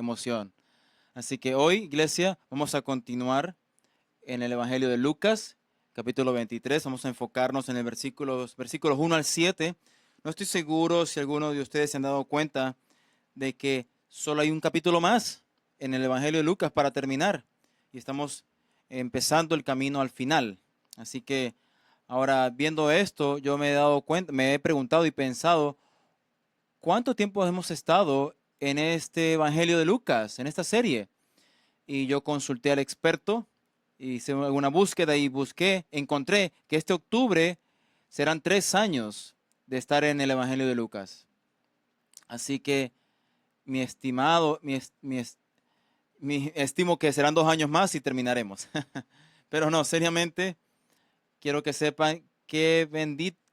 emoción. Así que hoy, iglesia, vamos a continuar en el Evangelio de Lucas, capítulo 23. Vamos a enfocarnos en el versículos 1 al 7. No estoy seguro si alguno de ustedes se han dado cuenta de que solo hay un capítulo más en el Evangelio de Lucas para terminar. Y estamos empezando el camino al final. Así que ahora, viendo esto, yo me he dado cuenta, me he preguntado y pensado, ¿cuánto tiempo hemos estado en este Evangelio de Lucas, en esta serie? Y yo consulté al experto, hice una búsqueda y encontré que este octubre serán 3 años de estar en el Evangelio de Lucas. Así que mi estimado, estimo que serán 2 años más y terminaremos. Pero no, seriamente, quiero que sepan qué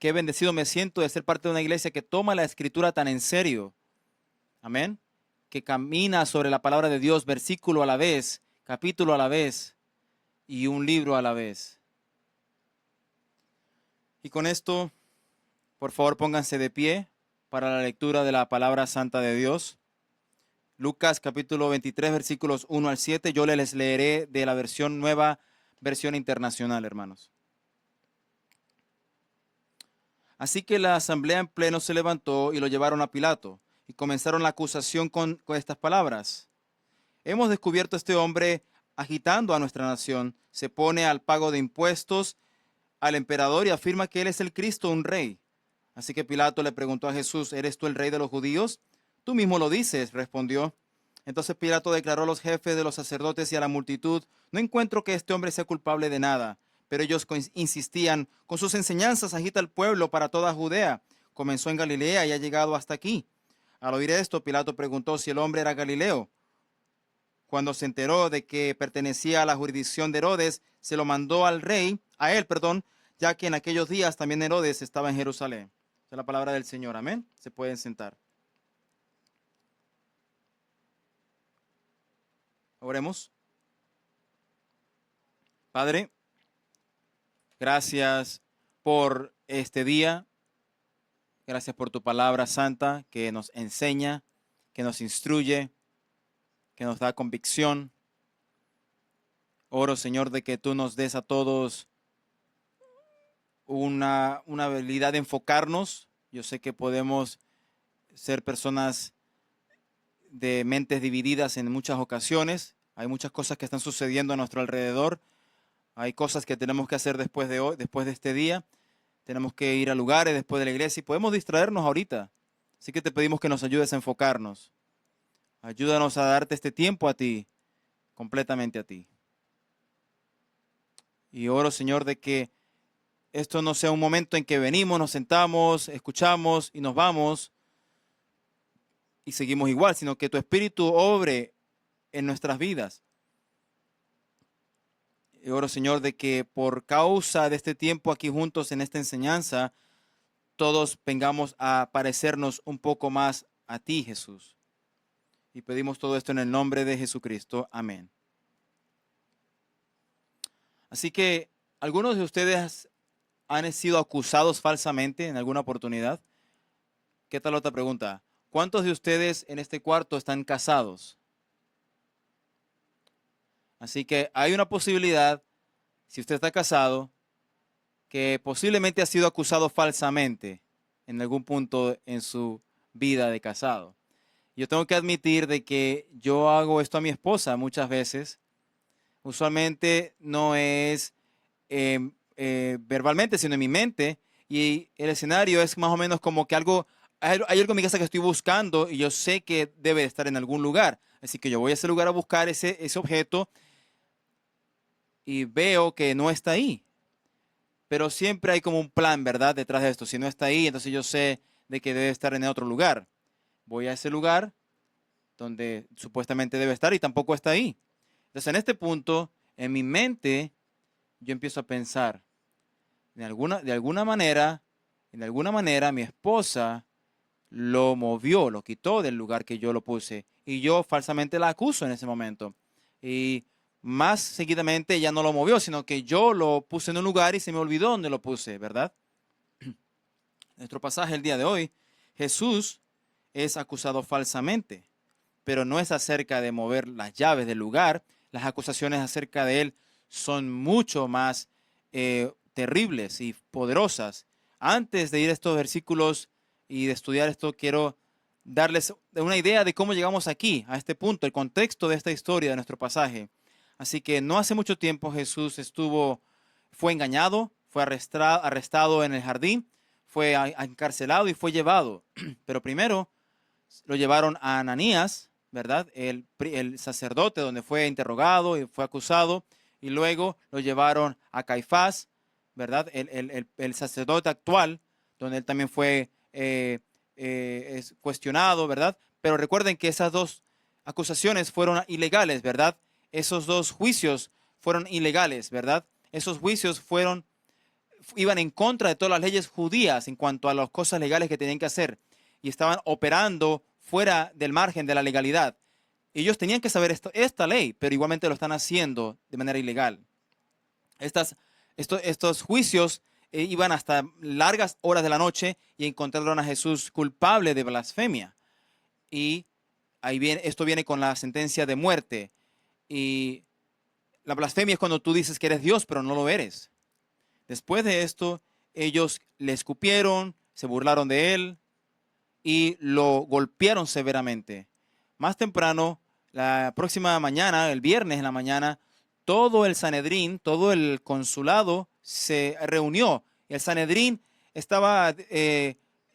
bendecido me siento de ser parte de una iglesia que toma la escritura tan en serio. Amén. Que camina sobre la palabra de Dios, versículo a la vez, capítulo a la vez y un libro a la vez. Y con esto, por favor, pónganse de pie para la lectura de la palabra santa de Dios. Lucas capítulo 23, versículos 1 al 7. Yo les leeré de la nueva versión internacional, hermanos. Así que la asamblea en pleno se levantó y lo llevaron a Pilato, y comenzaron la acusación con estas palabras. Hemos descubierto a este hombre agitando a nuestra nación, se pone al pago de impuestos al emperador y afirma que él es el Cristo, un rey. Así que Pilato le preguntó a Jesús, ¿eres tú el rey de los judíos? Tú mismo lo dices, respondió. Entonces Pilato declaró a los jefes de los sacerdotes y a la multitud, no encuentro que este hombre sea culpable de nada. Pero ellos insistían, con sus enseñanzas agita al pueblo para toda Judea. Comenzó en Galilea y ha llegado hasta aquí. Al oír esto, Pilato preguntó si el hombre era Galileo. Cuando se enteró de que pertenecía a la jurisdicción de Herodes, se lo mandó a él, ya que en aquellos días también Herodes estaba en Jerusalén. Esa es la palabra del Señor, amén. Se pueden sentar. Oremos. Padre, gracias por este día. Gracias por tu palabra santa que nos enseña, que nos instruye, que nos da convicción. Oro, Señor, de que tú nos des a todos una habilidad de enfocarnos. Yo sé que podemos ser personas de mentes divididas en muchas ocasiones. Hay muchas cosas que están sucediendo a nuestro alrededor. Hay cosas que tenemos que hacer después de hoy, después de este día. Tenemos que ir a lugares después de la iglesia y podemos distraernos ahorita. Así que te pedimos que nos ayudes a enfocarnos. Ayúdanos a darte este tiempo a ti, completamente a ti. Y oro, Señor, de que esto no sea un momento en que venimos, nos sentamos, escuchamos y nos vamos y seguimos igual, sino que tu Espíritu obre en nuestras vidas. Y oro, Señor, de que por causa de este tiempo aquí juntos en esta enseñanza, todos vengamos a parecernos un poco más a ti, Jesús. Y pedimos todo esto en el nombre de Jesucristo. Amén. Así que, ¿algunos de ustedes han sido acusados falsamente en alguna oportunidad? ¿Qué tal otra pregunta? ¿Cuántos de ustedes en este cuarto están casados? Así que hay una posibilidad, si usted está casado, que posiblemente ha sido acusado falsamente en algún punto en su vida de casado. Yo tengo que admitir de que yo hago esto a mi esposa muchas veces. Usualmente no es verbalmente, sino en mi mente. Y el escenario es más o menos como que hay algo en mi casa que estoy buscando y yo sé que debe estar en algún lugar. Así que yo voy a ese lugar a buscar ese objeto y veo que no está ahí. Pero siempre hay como un plan, ¿verdad? Detrás de esto. Si no está ahí, entonces yo sé de que debe estar en otro lugar. Voy a ese lugar donde supuestamente debe estar y tampoco está ahí. Entonces, en este punto, en mi mente, yo empiezo a pensar, de alguna manera, mi esposa lo movió, lo quitó del lugar que yo lo puse. Y yo falsamente la acuso en ese momento. Y más seguidamente ella no lo movió, sino que yo lo puse en un lugar y se me olvidó dónde lo puse, ¿verdad? Nuestro pasaje el día de hoy, Jesús es acusado falsamente. pero no es acerca de mover las llaves del lugar. Las acusaciones acerca de él son mucho más terribles y poderosas. Antes de ir a estos versículos y de estudiar esto, quiero darles una idea de cómo llegamos aquí, a este punto, el contexto de esta historia, de nuestro pasaje. Así que no hace mucho tiempo Jesús fue engañado, fue arrestado en el jardín, fue encarcelado y fue llevado. Pero primero lo llevaron a Ananías, ¿verdad? El sacerdote donde fue interrogado y fue acusado. Y luego lo llevaron a Caifás, ¿verdad? El sacerdote actual, donde él también fue es cuestionado, ¿verdad? Pero recuerden que esas dos acusaciones fueron ilegales, ¿verdad? Esos dos juicios fueron ilegales, ¿verdad? Esos juicios iban en contra de todas las leyes judías en cuanto a las cosas legales que tenían que hacer y estaban operando fuera del margen de la legalidad. Ellos tenían que saber esta ley, pero igualmente lo están haciendo de manera ilegal. Estos juicios iban hasta largas horas de la noche y encontraron a Jesús culpable de blasfemia. Y esto viene con la sentencia de muerte. Y la blasfemia es cuando tú dices que eres Dios, pero no lo eres. Después de esto, ellos le escupieron, se burlaron de él y lo golpearon severamente. Más temprano, la próxima mañana, el viernes en la mañana, todo el Sanedrín, todo el consulado se reunió. El Sanedrín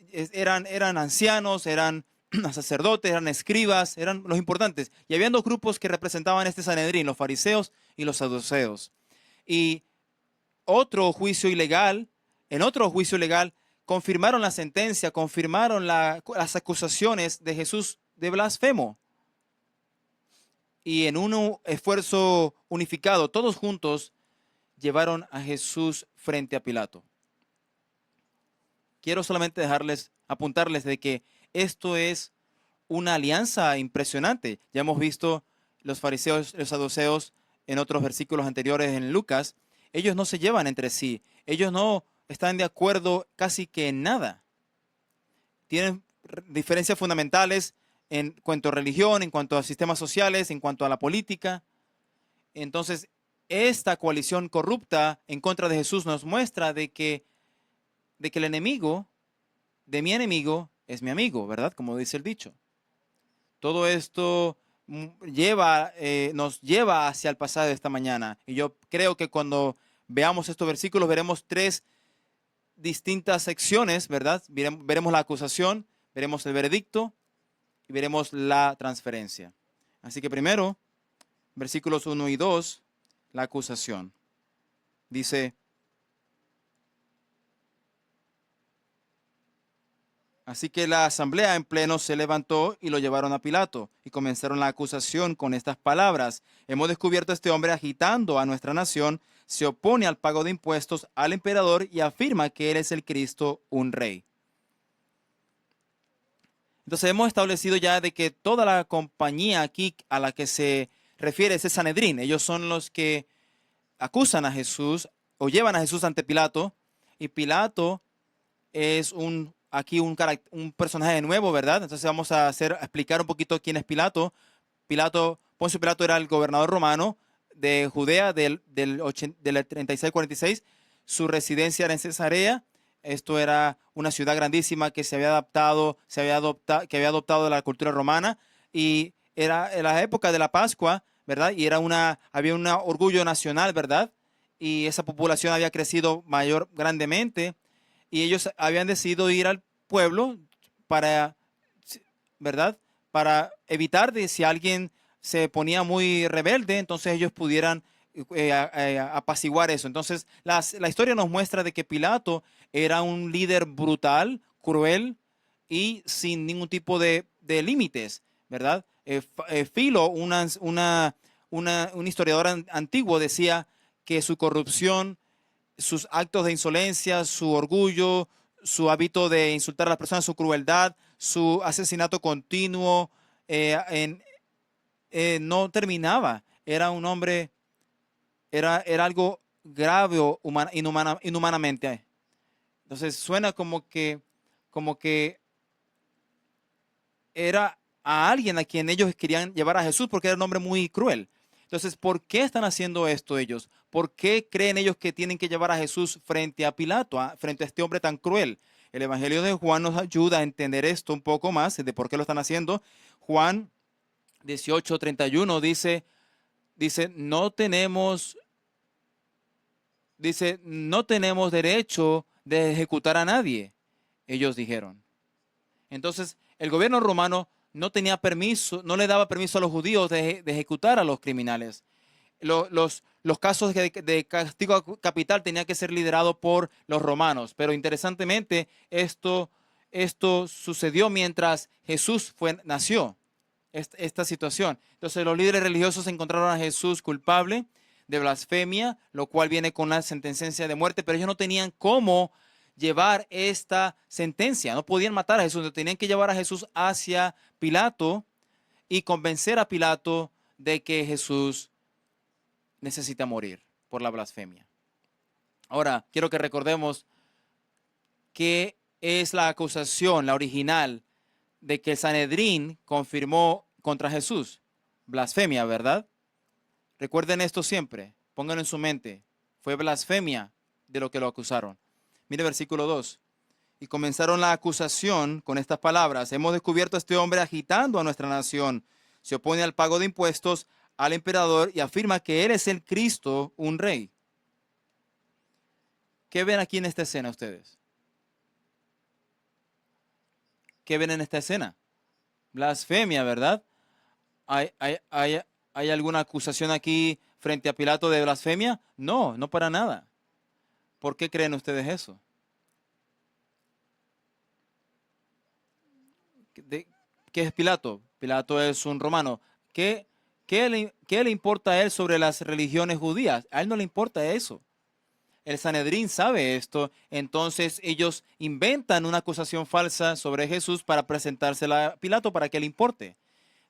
eran ancianos, eran sacerdotes, eran escribas, eran los importantes. Y habían dos grupos que representaban este Sanedrín, los fariseos y los saduceos. Y en otro juicio ilegal, confirmaron la sentencia, confirmaron las acusaciones de Jesús de blasfemo. Y en un esfuerzo unificado, todos juntos llevaron a Jesús frente a Pilato. Quiero solamente apuntarles de que esto es una alianza impresionante. Ya hemos visto los fariseos, los saduceos en otros versículos anteriores en Lucas. Ellos no se llevan entre sí. Ellos no están de acuerdo casi que en nada. Tienen diferencias fundamentales en cuanto a religión, en cuanto a sistemas sociales, en cuanto a la política. Entonces, esta coalición corrupta en contra de Jesús nos muestra de que el enemigo de mi enemigo es mi amigo, ¿verdad? Como dice el dicho. Todo esto nos lleva hacia el pasaje de esta mañana. Y yo creo que cuando veamos estos versículos veremos tres distintas secciones, ¿verdad? Veremos la acusación, veremos el veredicto y veremos la transferencia. Así que primero, versículos 1 y 2, la acusación. Dice: así que la asamblea en pleno se levantó y lo llevaron a Pilato y comenzaron la acusación con estas palabras: hemos descubierto a este hombre agitando a nuestra nación, se opone al pago de impuestos al emperador y afirma que él es el Cristo, un rey. Entonces hemos establecido ya de que toda la compañía aquí a la que se refiere es el Sanedrín. Ellos son los que acusan a Jesús o llevan a Jesús ante Pilato, y Pilato es un personaje nuevo, ¿verdad? Entonces vamos a explicar un poquito quién es Pilato. Poncio Pilato era el gobernador romano de Judea del 36-46. Su residencia era en Cesarea. Esto era una ciudad grandísima que que había adoptado la cultura romana, y era en la época de la Pascua, ¿verdad? Y había un orgullo nacional, ¿verdad? Y esa población había crecido grandemente. Y ellos habían decidido ir al pueblo ¿verdad? Para evitar de si alguien se ponía muy rebelde, entonces ellos pudieran apaciguar eso. Entonces, la historia nos muestra de que Pilato era un líder brutal, cruel y sin ningún tipo de límites, ¿verdad? Filo, un historiador antiguo, decía que su corrupción, sus actos de insolencia, su orgullo, su hábito de insultar a las personas, su crueldad, su asesinato continuo, no terminaba. Era un hombre, era algo grave o inhumanamente. Entonces suena como que era a alguien a quien ellos querían llevar a Jesús porque era un hombre muy cruel. Entonces, ¿por qué están haciendo esto ellos? ¿Por qué creen ellos que tienen que llevar a Jesús frente a Pilato, frente a este hombre tan cruel? El Evangelio de Juan nos ayuda a entender esto un poco más, de por qué lo están haciendo. Juan 18:31 dice, no tenemos derecho de ejecutar a nadie, ellos dijeron. Entonces, el gobierno romano no tenía permiso, no le daba permiso a los judíos de ejecutar a los criminales. Los casos de castigo capital tenían que ser liderados por los romanos. Pero interesantemente, esto sucedió mientras Jesús nació, esta situación. Entonces, los líderes religiosos encontraron a Jesús culpable de blasfemia, lo cual viene con una sentencia de muerte, pero ellos no tenían cómo llevar esta sentencia. No podían matar a Jesús, tenían que llevar a Jesús hacia Pilato y convencer a Pilato de que Jesús necesita morir por la blasfemia. Ahora, quiero que recordemos que es la acusación, la original, de que el Sanedrín confirmó contra Jesús. Blasfemia, ¿verdad? Recuerden esto siempre, pónganlo en su mente. Fue blasfemia de lo que lo acusaron. Mire versículo 2. Y comenzaron la acusación con estas palabras. Hemos descubierto a este hombre agitando a nuestra nación. Se opone al pago de impuestos al emperador y afirma que él es el Cristo, un rey. ¿Qué ven aquí en esta escena ustedes? ¿Qué ven en esta escena? Blasfemia, ¿verdad? ¿Hay alguna acusación aquí frente a Pilato de blasfemia? No, no para nada. ¿Por qué creen ustedes eso? ¿Qué es Pilato? Pilato es un romano. ¿Qué le importa a él sobre las religiones judías? A él no le importa eso. El Sanedrín sabe esto, entonces ellos inventan una acusación falsa sobre Jesús para presentársela a Pilato para que le importe.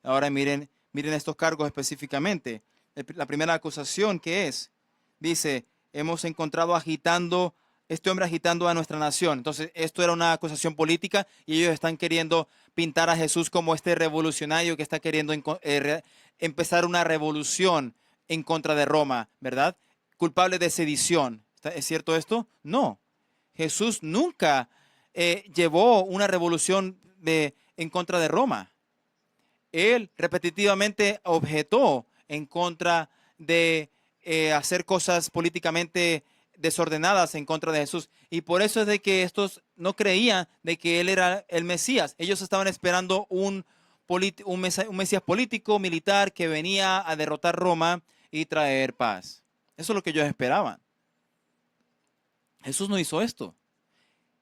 Ahora miren estos cargos específicamente. La primera acusación que dice, hemos encontrado este hombre agitando a nuestra nación. Entonces esto era una acusación política y ellos están queriendo pintar a Jesús como este revolucionario que está queriendo empezar una revolución en contra de Roma, ¿verdad? Culpable de sedición. ¿Es cierto esto? No. Jesús nunca llevó una revolución en contra de Roma. Él repetitivamente objetó en contra de hacer cosas políticamente desordenadas en contra de Jesús. Y por eso es de que estos no creían de que él era el Mesías. Ellos estaban esperando un Mesías político, militar, que venía a derrotar Roma y traer paz. Eso es lo que ellos esperaban. Jesús no hizo esto.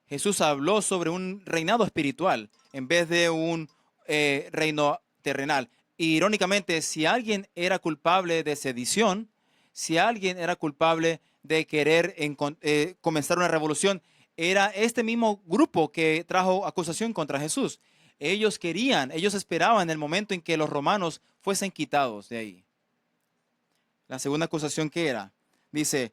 Jesús habló sobre un reinado espiritual en vez de un reino terrenal. Y, irónicamente, si alguien era culpable de sedición, si alguien era culpable de querer comenzar una revolución, era este mismo grupo que trajo acusación contra Jesús. Ellos esperaban el momento en que los romanos fuesen quitados de ahí. La segunda acusación dice,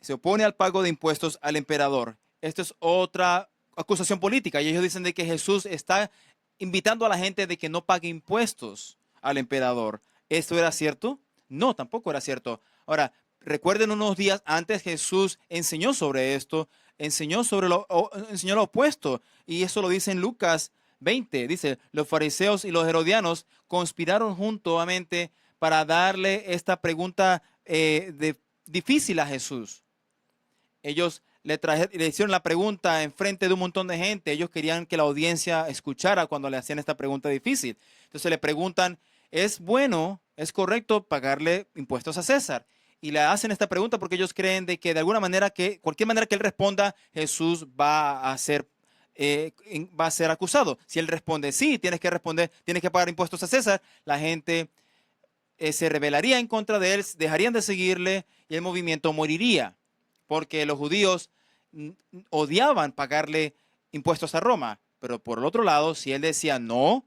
se opone al pago de impuestos al emperador. Esto es otra acusación política y ellos dicen de que Jesús está invitando a la gente de que no pague impuestos al emperador. ¿Esto era cierto? No, tampoco era cierto. Ahora, recuerden, unos días antes Jesús enseñó sobre esto, enseñó lo opuesto, y eso lo dice en Lucas 20. Dice, los fariseos y los herodianos conspiraron juntamente para darle esta pregunta difícil a Jesús. Ellos le hicieron la pregunta en frente de un montón de gente. Ellos querían que la audiencia escuchara cuando le hacían esta pregunta difícil. Entonces le preguntan, ¿es correcto pagarle impuestos a César? Y le hacen esta pregunta porque ellos creen de que de alguna manera, cualquier manera que él responda, Jesús va a ser acusado. Si él responde, sí, tienes que pagar impuestos a César, la gente se rebelaría en contra de él, dejarían de seguirle y el movimiento moriría. Porque los judíos odiaban pagarle impuestos a Roma. Pero por el otro lado, si él decía no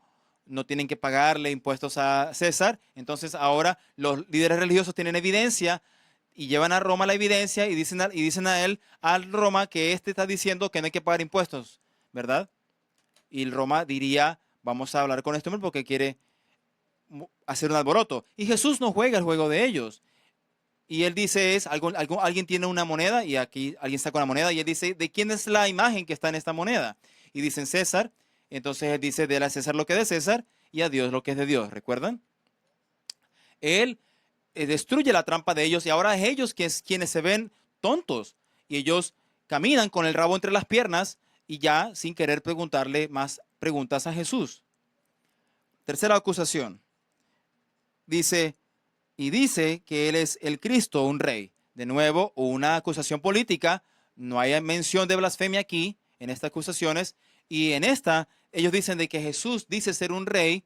tienen que pagarle impuestos a César, entonces ahora los líderes religiosos tienen evidencia y llevan a Roma la evidencia y dicen a Roma, que está diciendo que no hay que pagar impuestos, ¿verdad? Y Roma diría, vamos a hablar con este hombre porque quiere hacer un alboroto. Y Jesús no juega el juego de ellos. Y él dice, alguien tiene una moneda y aquí alguien saca una moneda y él dice, ¿de quién es la imagen que está en esta moneda? Y dicen César. Entonces él dice, déle a César lo que es de César y a Dios lo que es de Dios. ¿Recuerdan? Él destruye la trampa de ellos y ahora es ellos quienes se ven tontos. Y ellos caminan con el rabo entre las piernas y ya sin querer preguntarle más preguntas a Jesús. Tercera acusación. Dice que él es el Cristo, un rey. De nuevo, una acusación política. No hay mención de blasfemia aquí, en estas acusaciones. Y en esta, ellos dicen de que Jesús dice ser un rey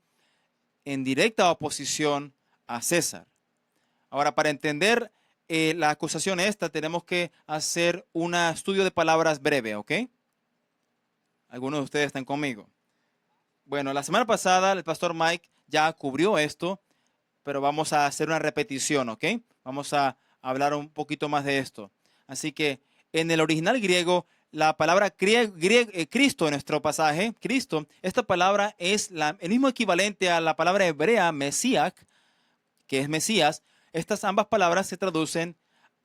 en directa oposición a César. Ahora, para entender la acusación esta, tenemos que hacer un estudio de palabras breve, ¿ok? Algunos de ustedes están conmigo. Bueno, la semana pasada el pastor Mike ya cubrió esto, pero vamos a hacer una repetición, ¿ok? Vamos a hablar un poquito más de esto. Así que en el original griego, la palabra Cristo en nuestro pasaje, Cristo, esta palabra es el mismo equivalente a la palabra hebrea Mesías, que es Mesías. Estas ambas palabras se traducen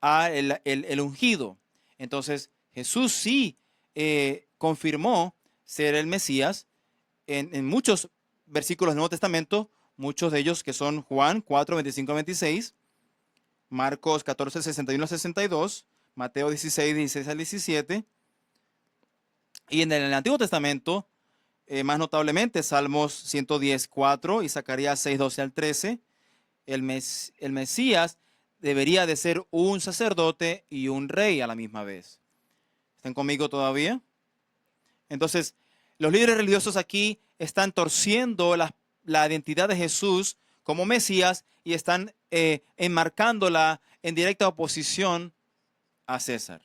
a el ungido. Entonces, Jesús sí confirmó ser el Mesías en muchos versículos del Nuevo Testamento, muchos de ellos que son Juan 4, 25 26, Marcos 14, 61 62, Mateo 16, 16 al 17. Y en el Antiguo Testamento, más notablemente, Salmos 110, 4 y Zacarías 6, 12 al 13. El Mesías debería de ser un sacerdote y un rey a la misma vez. ¿Están conmigo todavía? Entonces, los líderes religiosos aquí están torciendo la identidad de Jesús como Mesías y están enmarcándola en directa oposición a César.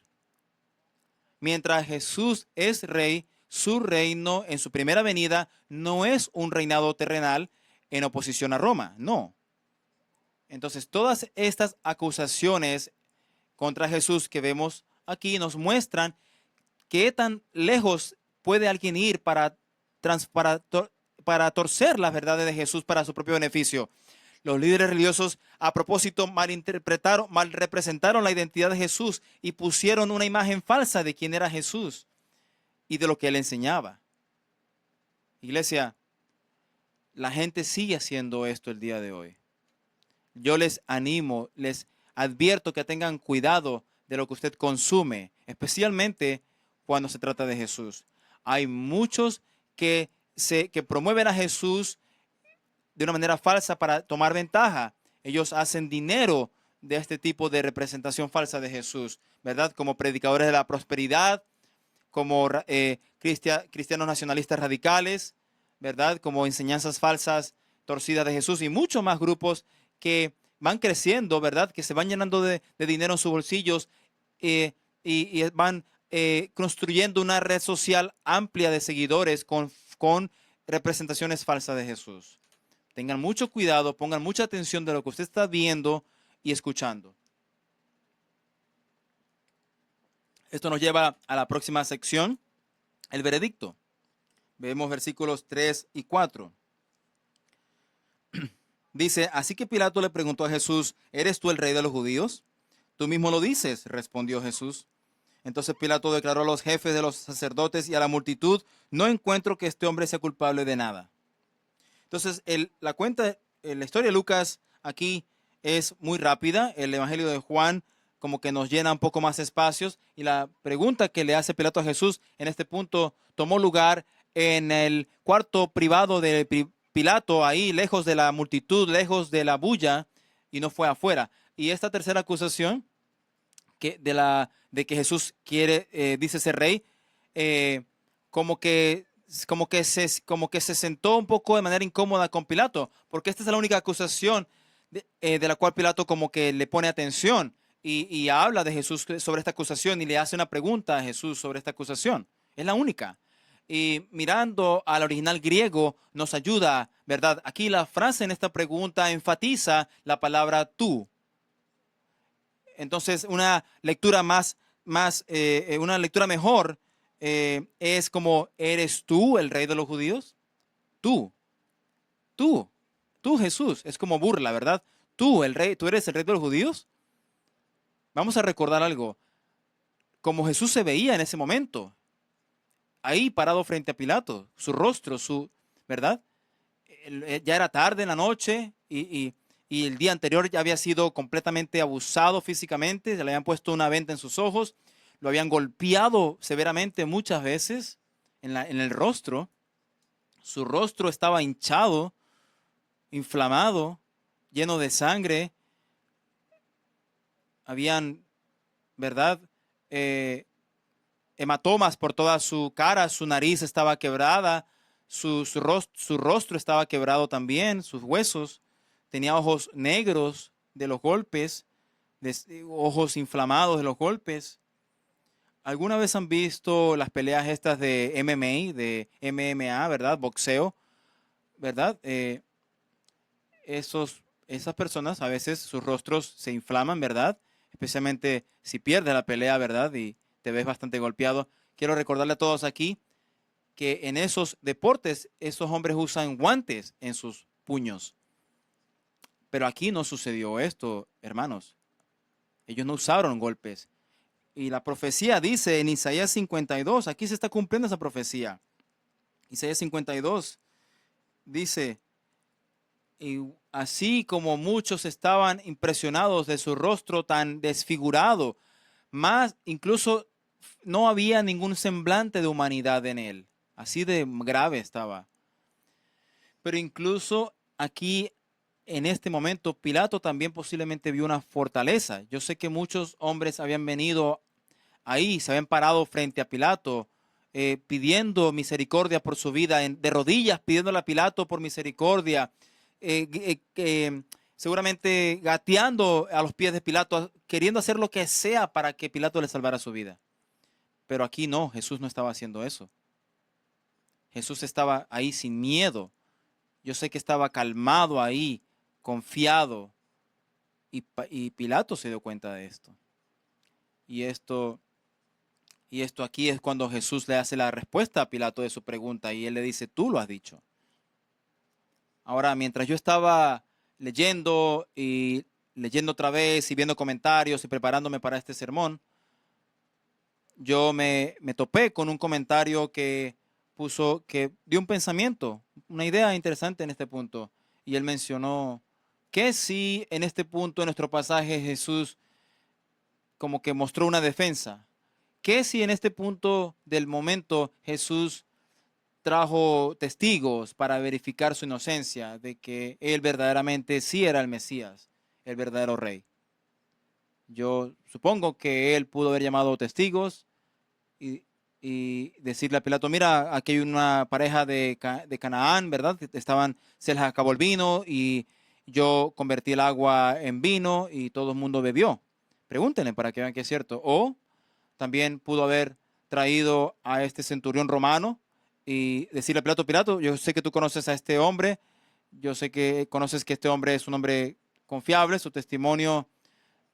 Mientras Jesús es rey, su reino en su primera venida no es un reinado terrenal en oposición a Roma, no. Entonces, todas estas acusaciones contra Jesús que vemos aquí nos muestran qué tan lejos puede alguien ir para torcer las verdades de Jesús para su propio beneficio. Los líderes religiosos, a propósito, mal representaron la identidad de Jesús y pusieron una imagen falsa de quién era Jesús y de lo que él enseñaba. Iglesia, la gente sigue haciendo esto el día de hoy. Yo les animo, les advierto que tengan cuidado de lo que usted consume, especialmente cuando se trata de Jesús. Hay muchos que promueven a Jesús de una manera falsa para tomar ventaja. Ellos hacen dinero de este tipo de representación falsa de Jesús, ¿verdad? Como predicadores de la prosperidad, como cristianos nacionalistas radicales, ¿verdad? Como enseñanzas falsas torcidas de Jesús y muchos más grupos que van creciendo, ¿verdad? Que se van llenando de dinero en sus bolsillos y van construyendo una red social amplia de seguidores con representaciones falsas de Jesús. Tengan mucho cuidado, pongan mucha atención de lo que usted está viendo y escuchando. Esto nos lleva a la próxima sección, el veredicto. Vemos versículos 3 y 4. Dice, así que Pilato le preguntó a Jesús, ¿eres tú el rey de los judíos? Tú mismo lo dices, respondió Jesús. Entonces Pilato declaró a los jefes de los sacerdotes y a la multitud, no encuentro que este hombre sea culpable de nada. Entonces, la historia de Lucas aquí es muy rápida. El Evangelio de Juan como que nos llena un poco más espacios. Y la pregunta que le hace Pilato a Jesús en este punto tomó lugar en el cuarto privado de Pilato, ahí lejos de la multitud, lejos de la bulla, y no fue afuera. Y esta tercera acusación de que Jesús dice ser rey, como que se sentó un poco de manera incómoda con Pilato, porque esta es la única acusación de la cual Pilato como que le pone atención y habla de Jesús sobre esta acusación y le hace una pregunta a Jesús sobre esta acusación. Es la única. Y mirando al original griego nos ayuda, ¿verdad? Aquí la frase en esta pregunta enfatiza la palabra tú. Entonces, una lectura una lectura mejor es como, ¿eres tú el rey de los judíos? tú, tú Jesús, es como burla, ¿verdad? Tú, el rey, tú eres el rey de los judíos. Vamos a recordar algo, como Jesús se veía en ese momento, ahí parado frente a Pilato, su rostro, ¿verdad? Ya era tarde en la noche y el día anterior ya había sido completamente abusado físicamente, se le habían puesto una venda en sus ojos, lo habían golpeado severamente muchas veces en el rostro. Su rostro estaba hinchado, inflamado, lleno de sangre. Habían, ¿verdad? Eh, Hematomas por toda su cara, su nariz estaba quebrada, su rostro estaba quebrado también, sus huesos. Tenía ojos negros de los golpes, ojos inflamados de los golpes. ¿Alguna vez han visto las peleas estas de MMA, ¿verdad? Boxeo, ¿verdad? Esas personas a veces sus rostros se inflaman, ¿verdad? Especialmente si pierdes la pelea, ¿verdad? Y te ves bastante golpeado. Quiero recordarle a todos aquí que en esos deportes esos hombres usan guantes en sus puños. Pero aquí no sucedió esto, hermanos. Ellos no usaron golpes. Y la profecía dice en Isaías 52, aquí se está cumpliendo esa profecía. Isaías 52 dice, y así como muchos estaban impresionados de su rostro tan desfigurado, más incluso no había ningún semblante de humanidad en él. Así de grave estaba. Pero incluso aquí, en este momento, Pilato también posiblemente vio una fortaleza. Yo sé que muchos hombres habían venido ahí, se habían parado frente a Pilato, pidiendo misericordia por su vida, de rodillas pidiéndole a Pilato por misericordia, seguramente gateando a los pies de Pilato, queriendo hacer lo que sea para que Pilato le salvara su vida. Pero aquí no, Jesús no estaba haciendo eso. Jesús estaba ahí sin miedo. Yo sé que estaba calmado ahí, confiado. Y Pilato se dio cuenta de esto. Y esto aquí es cuando Jesús le hace la respuesta a Pilato de su pregunta y él le dice, tú lo has dicho. Ahora, mientras yo estaba leyendo y leyendo otra vez y viendo comentarios y preparándome para este sermón, yo me topé con un comentario que dio un pensamiento, una idea interesante en este punto. Y él mencionó que si en este punto, en nuestro pasaje, Jesús como que mostró una defensa. ¿Qué si en este punto del momento Jesús trajo testigos para verificar su inocencia de que él verdaderamente sí era el Mesías, el verdadero rey? Yo supongo que él pudo haber llamado testigos y decirle a Pilato, mira, aquí hay una pareja de Canaán, ¿verdad? Se les acabó el vino y yo convertí el agua en vino y todo el mundo bebió. Pregúntenle para que vean que es cierto. O también pudo haber traído a este centurión romano y decirle a Pilato, yo sé que tú conoces a este hombre, yo sé que conoces que este hombre es un hombre confiable, su testimonio,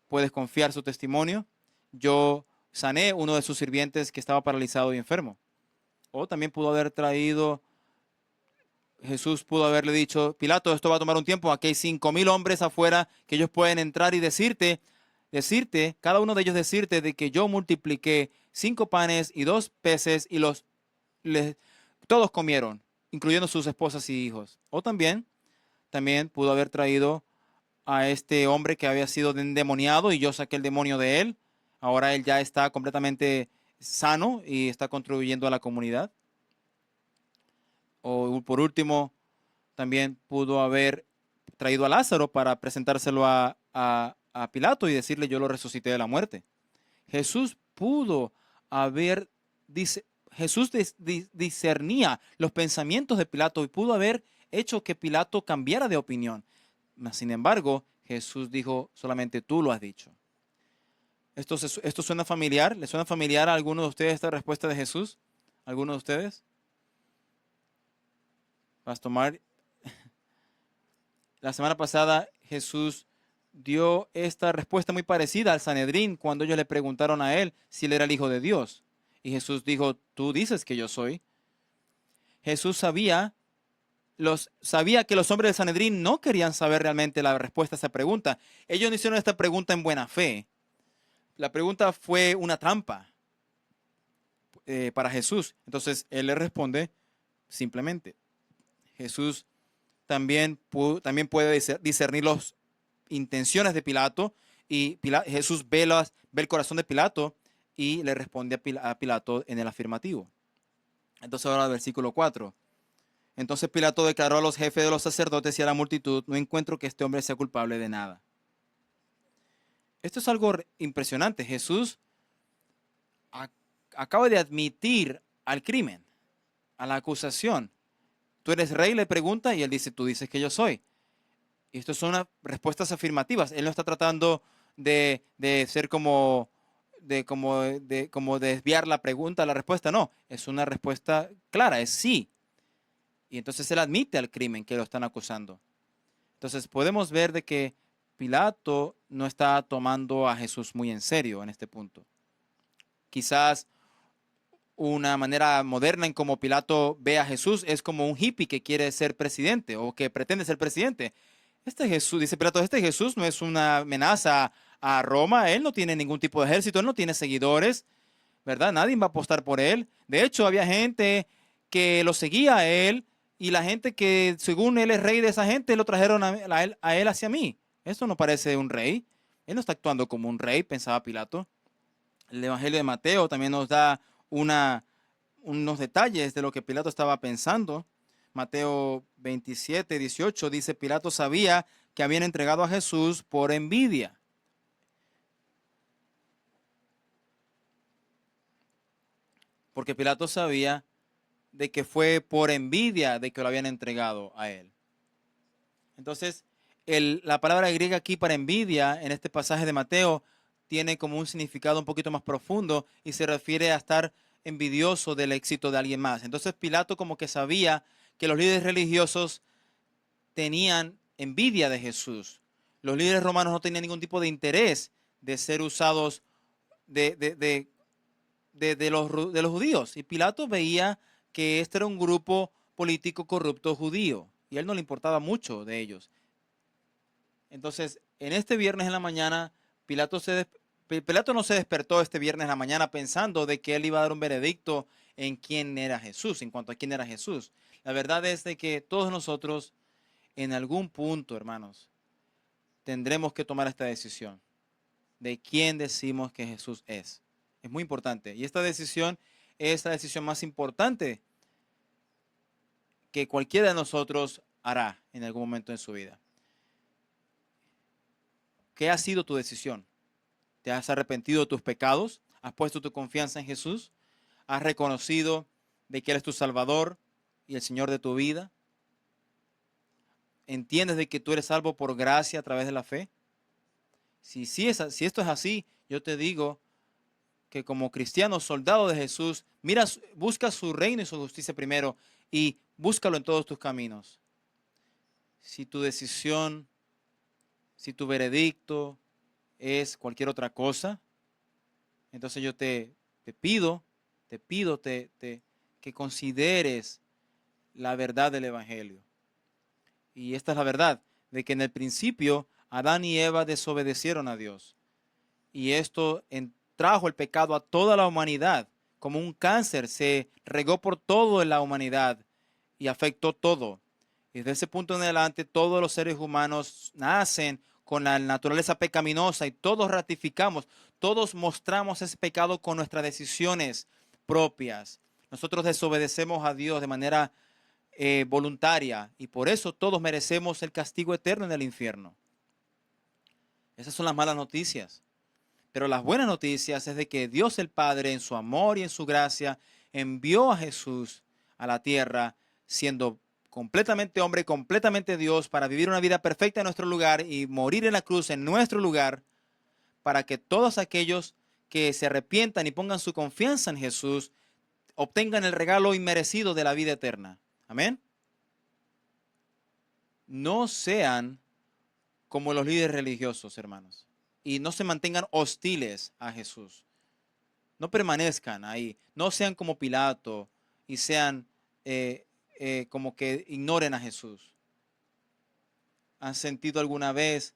puedes confiar su testimonio. Yo sané uno de sus sirvientes que estaba paralizado y enfermo. O también pudo haber traído, Jesús pudo haberle dicho, Pilato, esto va a tomar un tiempo, aquí hay 5,000 hombres afuera que ellos pueden entrar y decirte, cada uno de ellos decirte de que yo multipliqué 5 panes y 2 peces y todos comieron, incluyendo sus esposas y hijos. O también pudo haber traído a este hombre que había sido endemoniado y yo saqué el demonio de él. Ahora él ya está completamente sano y está contribuyendo a la comunidad. O por último, también pudo haber traído a Lázaro para presentárselo a Pilato y decirle yo lo resucité de la muerte. Jesús pudo haber, Jesús discernía los pensamientos de Pilato y pudo haber hecho que Pilato cambiara de opinión. Sin embargo, Jesús dijo, solamente tú lo has dicho. ¿Esto suena familiar? ¿Le suena familiar a alguno de ustedes esta respuesta de Jesús? ¿Alguno de ustedes? Pastor Mar, la semana pasada Jesús dio esta respuesta muy parecida al Sanedrín cuando ellos le preguntaron a él si él era el Hijo de Dios. Y Jesús dijo, tú dices que yo soy. Jesús sabía sabía que los hombres del Sanedrín no querían saber realmente la respuesta a esa pregunta. Ellos no hicieron esta pregunta en buena fe. La pregunta fue una trampa para Jesús. Entonces, él le responde simplemente. Jesús también puede discernir las intenciones de Pilato y Jesús ve el corazón de Pilato y le responde a Pilato en el afirmativo. Entonces ahora el versículo 4. Entonces Pilato declaró a los jefes de los sacerdotes y a la multitud: no encuentro que este hombre sea culpable de nada. Esto es algo impresionante. Jesús acaba de admitir al crimen, a la acusación. ¿Tú eres rey?, le pregunta, y él dice: tú dices que yo soy. Y estas son respuestas afirmativas. Él no está tratando de ser como desviar la pregunta, la respuesta. No, es una respuesta clara, es sí. Y entonces él admite al crimen que lo están acusando. Entonces podemos ver de que Pilato no está tomando a Jesús muy en serio en este punto. Quizás una manera moderna en cómo Pilato ve a Jesús es como un hippie que quiere ser presidente o que pretende ser presidente. Este Jesús, dice Pilato, este Jesús no es una amenaza a Roma. Él no tiene ningún tipo de ejército, él no tiene seguidores, ¿verdad? Nadie va a apostar por él. De hecho, había gente que lo seguía a él y la gente que, según él es rey de esa gente, lo trajeron a él hacia mí. Eso no parece un rey. Él no está actuando como un rey, pensaba Pilato. El Evangelio de Mateo también nos da unos detalles de lo que Pilato estaba pensando. Mateo 27, 18 dice: Pilato sabía que habían entregado a Jesús por envidia. Porque Pilato sabía de que fue por envidia de que lo habían entregado a él. Entonces, la palabra griega aquí para envidia en este pasaje de Mateo tiene como un significado un poquito más profundo y se refiere a estar envidioso del éxito de alguien más. Entonces Pilato como que sabía que los líderes religiosos tenían envidia de Jesús. Los líderes romanos no tenían ningún tipo de interés de ser usados de los judíos. Y Pilato veía que este era un grupo político corrupto judío y a él no le importaba mucho de ellos. Entonces, en este viernes en la mañana, Pilato no se despertó este viernes en la mañana pensando de que él iba a dar un veredicto en quién era Jesús, en cuanto a quién era Jesús. La verdad es de que todos nosotros, en algún punto, hermanos, tendremos que tomar esta decisión de quién decimos que Jesús es. Es muy importante. Y esta decisión es la decisión más importante que cualquiera de nosotros hará en algún momento en su vida. ¿Qué ha sido tu decisión? ¿Te has arrepentido de tus pecados? ¿Has puesto tu confianza en Jesús? ¿Has reconocido de que Él es tu Salvador y el Señor de tu vida? ¿Entiendes de que tú eres salvo por gracia a través de la fe? Si esto es así, yo te digo que como cristiano, soldado de Jesús, busca su reino y su justicia primero y búscalo en todos tus caminos. Si tu decisión, si tu veredicto es cualquier otra cosa, entonces yo te pido que consideres la verdad del Evangelio. Y esta es la verdad, de que en el principio Adán y Eva desobedecieron a Dios. Y esto trajo el pecado a toda la humanidad. Como un cáncer se regó por toda la humanidad y afectó todo. Y desde ese punto en adelante todos los seres humanos nacen con la naturaleza pecaminosa y todos ratificamos, todos mostramos ese pecado con nuestras decisiones propias. Nosotros desobedecemos a Dios de manera voluntaria y por eso todos merecemos el castigo eterno en el infierno. Esas son las malas noticias. Pero las buenas noticias es de que Dios el Padre, en su amor y en su gracia, envió a Jesús a la tierra, siendo completamente hombre, completamente Dios, para vivir una vida perfecta en nuestro lugar y morir en la cruz en nuestro lugar, para que todos aquellos que se arrepientan y pongan su confianza en Jesús, obtengan el regalo inmerecido de la vida eterna. Amén. No sean como los líderes religiosos, hermanos, y no se mantengan hostiles a Jesús. No permanezcan ahí, no sean como Pilato y sean como que ignoren a Jesús. ¿Han sentido alguna vez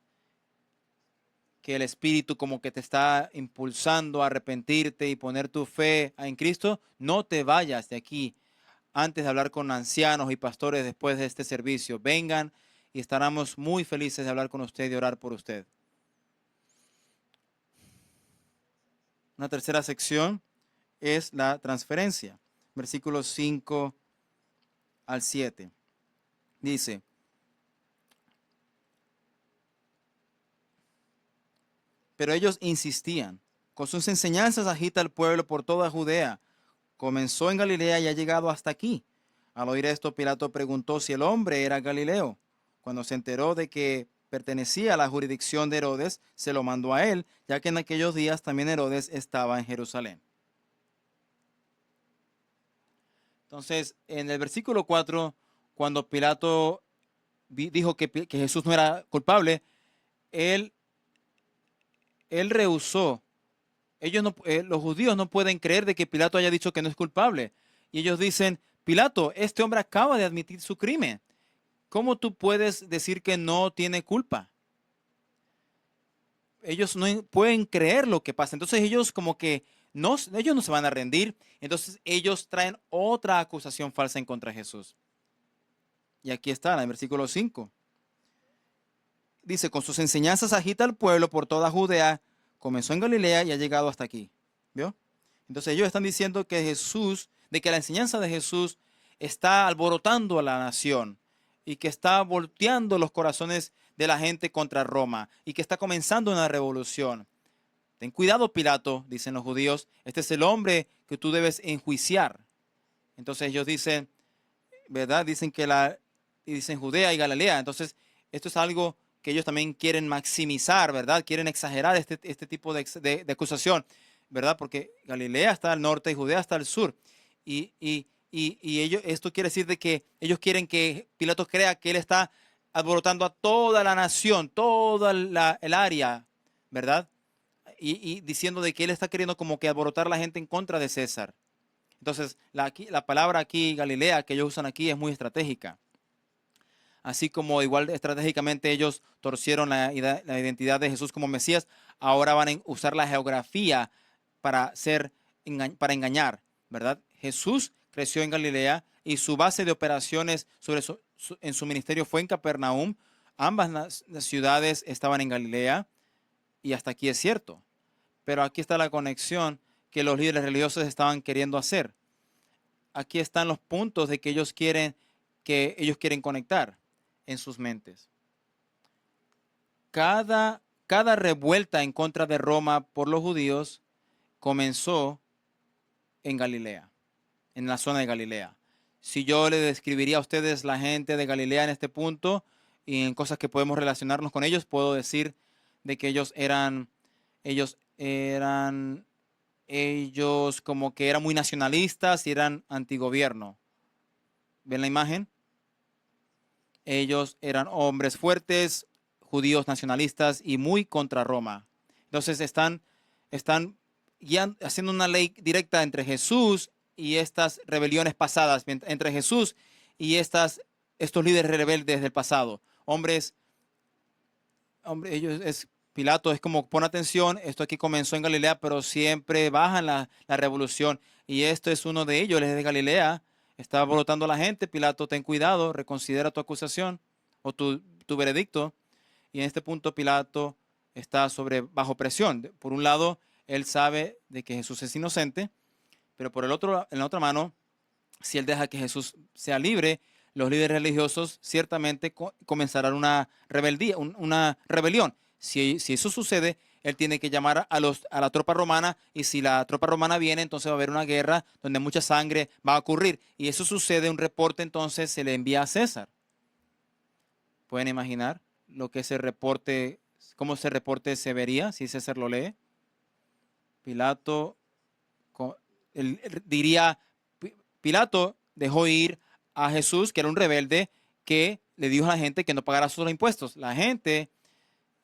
que el Espíritu como que te está impulsando a arrepentirte y poner tu fe en Cristo? No te vayas de aquí antes de hablar con ancianos y pastores después de este servicio. Vengan y estaremos muy felices de hablar con usted y orar por usted. Una tercera sección es la transferencia. Versículos 5 al 7. Dice: pero ellos insistían. Con sus enseñanzas agita al pueblo por toda Judea. Comenzó en Galilea y ha llegado hasta aquí. Al oír esto, Pilato preguntó si el hombre era Galileo. Cuando se enteró de que pertenecía a la jurisdicción de Herodes, se lo mandó a él, ya que en aquellos días también Herodes estaba en Jerusalén. Entonces, en el versículo 4, cuando Pilato dijo que Jesús no era culpable, él rehusó. Los judíos no pueden creer de que Pilato haya dicho que no es culpable. Y ellos dicen: Pilato, este hombre acaba de admitir su crimen. ¿Cómo tú puedes decir que no tiene culpa? Ellos no pueden creer lo que pasa. Entonces ellos como que ellos no se van a rendir. Entonces ellos traen otra acusación falsa en contra de Jesús. Y aquí está, en el versículo 5. Dice: con sus enseñanzas agita al pueblo por toda Judea. Comenzó en Galilea y ha llegado hasta aquí. ¿Vio? Entonces ellos están diciendo que la enseñanza de Jesús está alborotando a la nación y que está volteando los corazones de la gente contra Roma y que está comenzando una revolución. Ten cuidado, Pilato, dicen los judíos, este es el hombre que tú debes enjuiciar. Entonces ellos dicen, ¿verdad? Dicen dicen Judea y Galilea. Entonces esto es algo que ellos también quieren maximizar, ¿verdad? Quieren exagerar este tipo de acusación, ¿verdad? Porque Galilea está al norte y Judea está al sur. Y esto quiere decir de que ellos quieren que Pilato crea que él está alborotando a toda la nación, toda el área, ¿verdad? Y diciendo de que él está queriendo como que alborotar a la gente en contra de César. Entonces, la palabra aquí, Galilea, que ellos usan aquí es muy estratégica. Así como igual estratégicamente ellos torcieron la identidad de Jesús como Mesías, ahora van a usar la geografía para engañar, ¿verdad? Jesús creció en Galilea y su base de operaciones en su ministerio fue en Capernaum. Ambas las ciudades estaban en Galilea y hasta aquí es cierto. Pero aquí está la conexión que los líderes religiosos estaban queriendo hacer. Aquí están los puntos de que ellos quieren conectar en sus mentes. Cada revuelta en contra de Roma por los judíos comenzó en Galilea, en la zona de Galilea. Si yo le describiría a ustedes la gente de Galilea en este punto y en cosas que podemos relacionarnos con ellos, puedo decir de que ellos como que eran muy nacionalistas y eran antigobierno. ¿Ven la imagen? Ellos eran hombres fuertes, judíos nacionalistas y muy contra Roma. Entonces están haciendo una ley directa entre Jesús y estas rebeliones pasadas, entre Jesús y estos líderes rebeldes del pasado. Pilato es como, pon atención, esto aquí comenzó en Galilea, pero siempre bajan la revolución. Y esto es uno de ellos, él es de Galilea. Está brotando a la gente. Pilato, ten cuidado, reconsidera tu acusación o tu veredicto. Y en este punto Pilato está bajo presión. Por un lado, él sabe de que Jesús es inocente, pero en la otra mano, si él deja que Jesús sea libre, los líderes religiosos ciertamente comenzarán una rebelión. Si eso sucede, él tiene que llamar a la tropa romana, y si la tropa romana viene, entonces va a haber una guerra donde mucha sangre va a ocurrir. Y eso sucede, un reporte entonces se le envía a César. ¿Pueden imaginar cómo ese reporte se vería si César lo lee? Pilato Pilato dejó ir a Jesús, que era un rebelde, que le dijo a la gente que no pagara sus impuestos. La gente,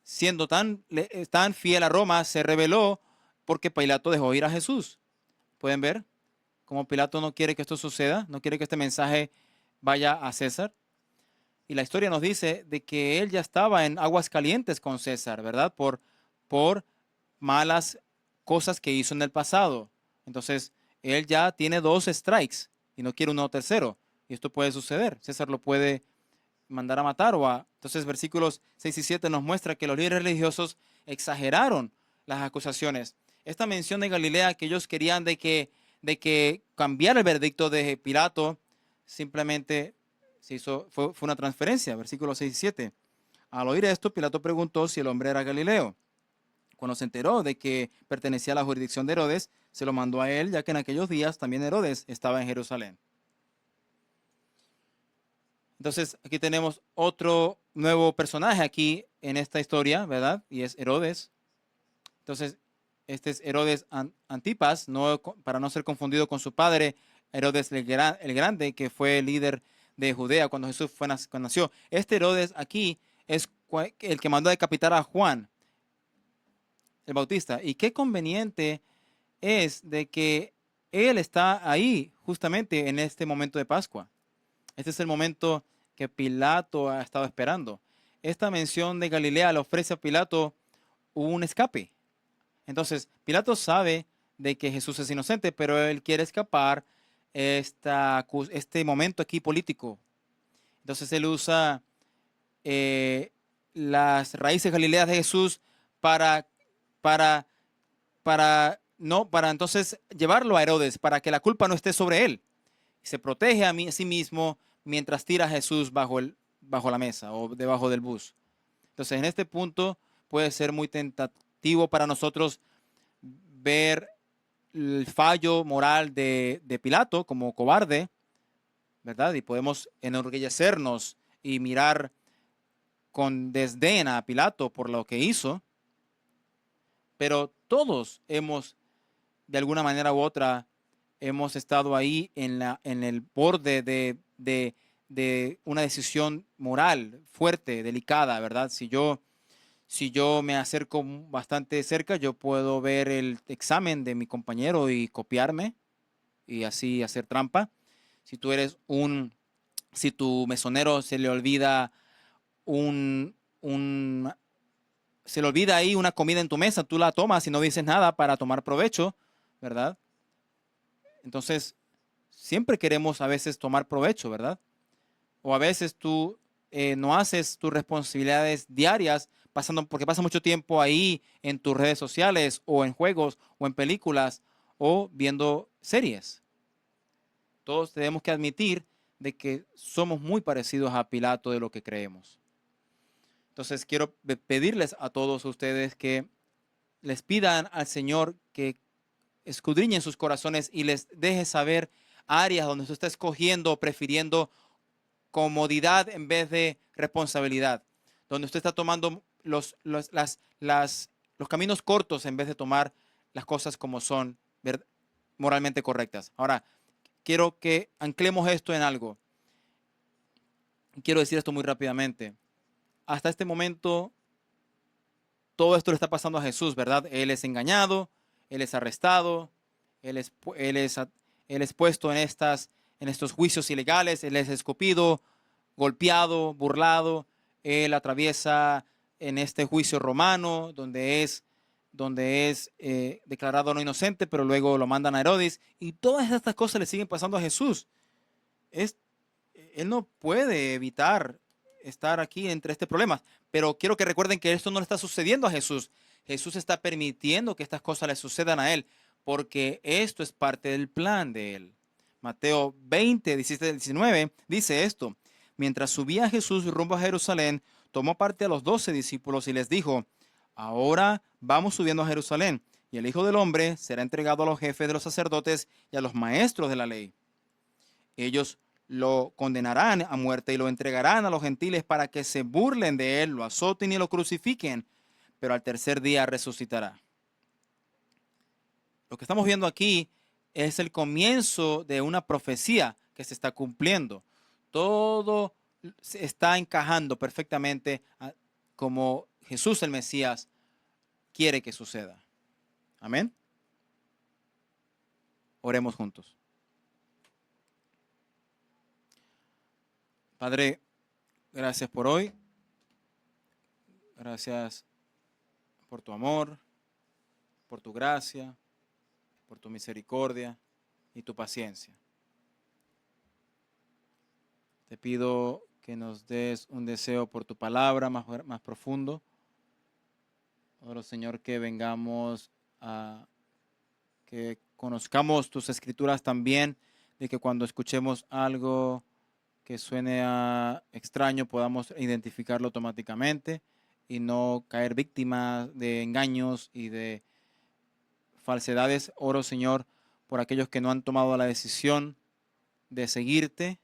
siendo tan fiel a Roma, se rebeló porque Pilato dejó ir a Jesús. ¿Pueden ver cómo Pilato no quiere que esto suceda? No quiere que este mensaje vaya a César. Y la historia nos dice de que él ya estaba en aguas calientes con César, ¿verdad? Por malas cosas que hizo en el pasado. Entonces, él ya tiene 2 strikes y no quiere uno tercero. Y esto puede suceder. César lo puede mandar a matar Entonces, versículos 6 y 7 nos muestra que los líderes religiosos exageraron las acusaciones. Esta mención de Galilea que ellos querían de que cambiara el veredicto de Pilato, simplemente fue una transferencia. Versículos 6 y 7. Al oír esto, Pilato preguntó si el hombre era Galileo. Cuando se enteró de que pertenecía a la jurisdicción de Herodes, se lo mandó a él, ya que en aquellos días también Herodes estaba en Jerusalén. Entonces, aquí tenemos otro nuevo personaje aquí en esta historia, ¿verdad? Y es Herodes. Entonces, este es Herodes Antipas, para no ser confundido con su padre, Herodes el Grande, que fue el líder de Judea cuando Jesús cuando nació. Este Herodes aquí es el que mandó a decapitar a Juan el Bautista. Y qué conveniente es de que él está ahí justamente en este momento de Pascua. Este es el momento que Pilato ha estado esperando. Esta mención de Galilea le ofrece a Pilato un escape. Entonces, Pilato sabe de que Jesús es inocente, pero él quiere escapar este momento aquí político. Entonces, él usa las raíces galileas de Jesús para, para, para entonces llevarlo a Herodes, para que la culpa no esté sobre él. Se protege a sí mismo mientras tira a Jesús bajo la mesa o debajo del bus. Entonces, en este punto puede ser muy tentativo para nosotros ver el fallo moral de Pilato como cobarde, ¿verdad? Y podemos enorgullecernos y mirar con desdén a Pilato por lo que hizo, pero todos de alguna manera u otra, hemos estado ahí en el borde de una decisión moral fuerte, delicada, ¿verdad? Si yo me acerco bastante cerca, yo puedo ver el examen de mi compañero y copiarme y así hacer trampa. Si tú eres si tu mesonero un, un, se le olvida ahí una comida en tu mesa, tú la tomas y no dices nada para tomar provecho, ¿verdad? Entonces, siempre queremos a veces tomar provecho, ¿verdad? O a veces tú no haces tus responsabilidades diarias porque pasas mucho tiempo ahí en tus redes sociales o en juegos o en películas o viendo series. Todos tenemos que admitir de que somos muy parecidos a Pilato de lo que creemos. Entonces quiero pedirles a todos ustedes que les pidan al Señor que escudriñen sus corazones y les deje saber áreas donde usted está escogiendo o prefiriendo comodidad en vez de responsabilidad, donde usted está tomando los caminos cortos en vez de tomar las cosas como son moralmente correctas. Ahora, quiero que anclemos esto en algo. Quiero decir esto muy rápidamente. Hasta este momento, todo esto le está pasando a Jesús, ¿verdad? Él es engañado, él es arrestado, él es puesto en estos juicios ilegales, él es escupido, golpeado, burlado, él atraviesa en este juicio romano donde es declarado no inocente, pero luego lo mandan a Herodes, y todas estas cosas le siguen pasando a Jesús. Es, Él no puede evitar estar aquí entre este problema, pero quiero que recuerden que esto no le está sucediendo a Jesús. Jesús está permitiendo que estas cosas le sucedan a él, porque esto es parte del plan de él. Mateo 20, 17, 19 dice esto: mientras subía Jesús rumbo a Jerusalén, tomó parte a los 12 discípulos y les dijo: ahora vamos subiendo a Jerusalén, y el Hijo del Hombre será entregado a los jefes de los sacerdotes y a los maestros de la ley. Ellos lo condenarán a muerte y lo entregarán a los gentiles para que se burlen de él, lo azoten y lo crucifiquen, pero al tercer día resucitará. Lo que estamos viendo aquí es el comienzo de una profecía que se está cumpliendo. Todo se está encajando perfectamente como Jesús el Mesías quiere que suceda. Amén. Oremos juntos. Padre, gracias por hoy. Gracias por tu amor, por tu gracia, por tu misericordia y tu paciencia. Te pido que nos des un deseo por tu palabra más profundo. Oro, Señor, que vengamos a que conozcamos tus escrituras también, de que cuando escuchemos algo que suene extraño podamos identificarlo automáticamente y no caer víctimas de engaños y de falsedades. Oro, Señor, por aquellos que no han tomado la decisión de seguirte.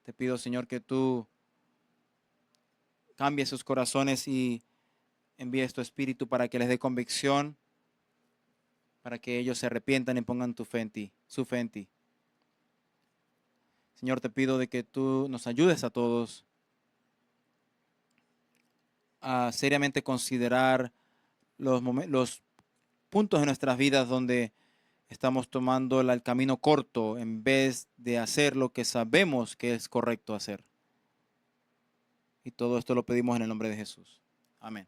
Te pido, Señor, que tú cambies sus corazones y envíes tu espíritu para que les dé convicción, para que ellos se arrepientan y pongan tu fe en ti, su fe en ti. Señor, te pido de que tú nos ayudes a todos a seriamente considerar los puntos de nuestras vidas donde estamos tomando el camino corto en vez de hacer lo que sabemos que es correcto hacer. Y todo esto lo pedimos en el nombre de Jesús. Amén.